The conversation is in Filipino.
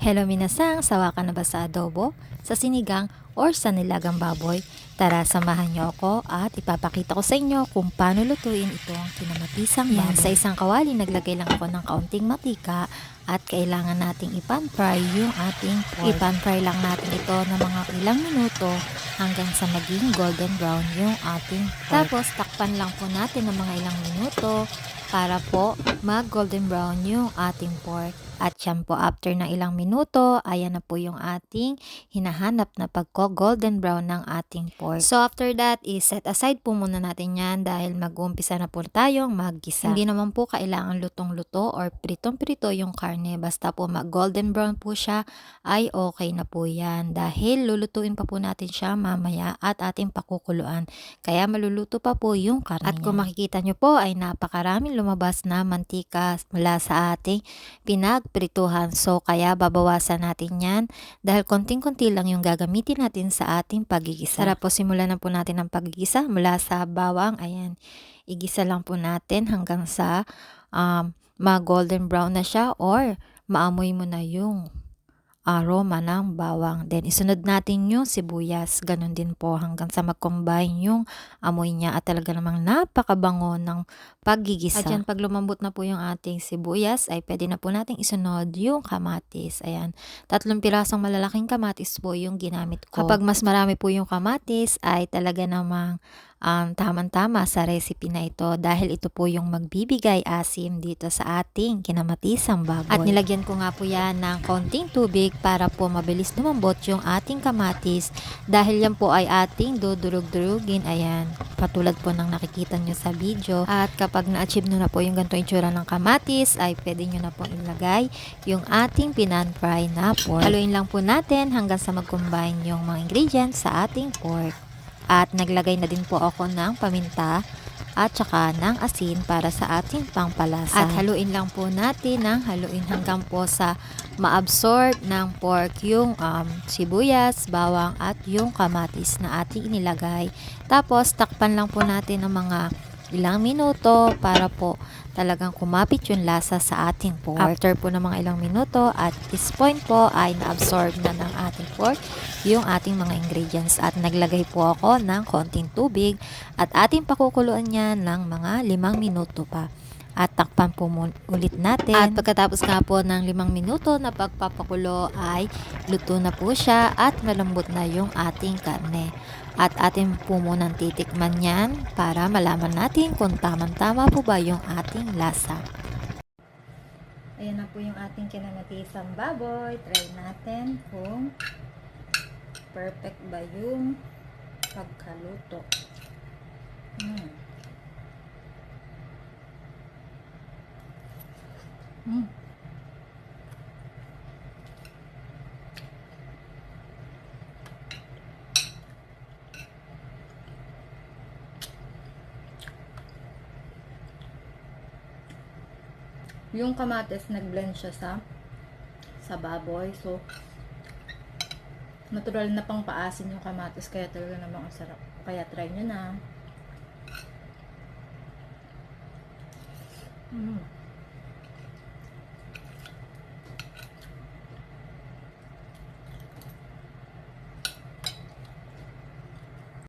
Hello minasang, sawa ka na ba sa adobo, sa sinigang, or sa nilagang baboy? Tara, samahan niyo ako at ipapakita ko sa inyo kung paano lutuin itong kinamatisang baboy. Sa isang kawali, naglagay lang ako ng kaunting matika at kailangan nating ipan-fry yung ating pork. Ipan-fry lang natin ito ng mga ilang minuto hanggang sa maging golden brown yung ating pork. Tapos, takpan lang po natin ng mga ilang minuto para po mag golden brown yung ating pork. At yan po, after ng ilang minuto, ayan na po yung ating hinahanap na pagko-golden brown ng ating pork. So after that, is-set aside po muna natin yan dahil mag-uumpisa na po tayong maggisa. Hindi naman po kailangan lutong-luto or pritong-prito yung karne. Basta po mag-golden brown po siya, ay okay na po yan. Dahil lulutuin pa po natin siya mamaya at ating pakukuluan. Kaya maluluto pa po yung karne niya. At kung makikita nyo po, ay napakaraming lumabas na mantika mula sa ating pinagprituhan. So, kaya babawasan natin yan dahil konting-konti lang yung gagamitin natin sa ating pagigisa. Tara po, simulan na po natin ang pagigisa mula sa bawang. Ayan, igisa lang po natin hanggang sa ma-golden brown na siya or maamoy mo na yung aroma ng bawang. Then, isunod natin yung sibuyas. Ganon din po hanggang sa mag-combine yung amoy niya at talaga namang napakabango ng paggigisa. At yan, pag lumambot na po yung ating sibuyas, ay pwede na po nating isunod yung kamatis. Ayan, 3 pirasong malalaking kamatis po yung ginamit ko. Kapag mas marami po yung kamatis, ay talaga namang tamang-tama sa recipe na ito dahil ito po yung magbibigay asim dito sa ating kinamatisang baboy. At nilagyan ko nga po yan ng konting tubig para po mabilis lumambot yung ating kamatis dahil yan po ay ating dudurug-durugin. Ayan, patulad po ng nakikita nyo sa video. At kapag na-achieve nyo na po yung ganito itsura ng kamatis, ay pwede nyo na po ilagay yung ating pinan-fry na pork. Haluin lang po natin hanggang sa mag-combine yung mga ingredients sa ating pork. At naglagay na din po ako ng paminta at saka ng asin para sa ating pangpalasa. At haluin lang po natin ng haluin hanggang po sa ma-absorb ng pork yung sibuyas, bawang at yung kamatis na ating inilagay. Tapos takpan lang po natin ng mga ilang minuto para po talagang kumapit yung lasa sa ating pork. After po ng mga ilang minuto at this point po ay na-absorb na ng ating pork yung ating mga ingredients at naglagay po ako ng konting tubig at ating pakukuluan niya ng mga 5 minuto pa. At takpan po ulit natin. At pagkatapos nga po ng 5 minuto na pagpapakulo ay luto na po siya at malambot na yung ating karne. At atin po munang titikman yan para malaman natin kung tamang-tama po ba yung ating lasa. Ayan na po yung ating kinamatisang baboy. Try natin kung perfect ba yung pagkaluto. Yung kamatis, nag-blend siya sa baboy. So, natural na pang paasin yung kamatis. Kaya talaga namang ang sarap. Kaya try nyo na.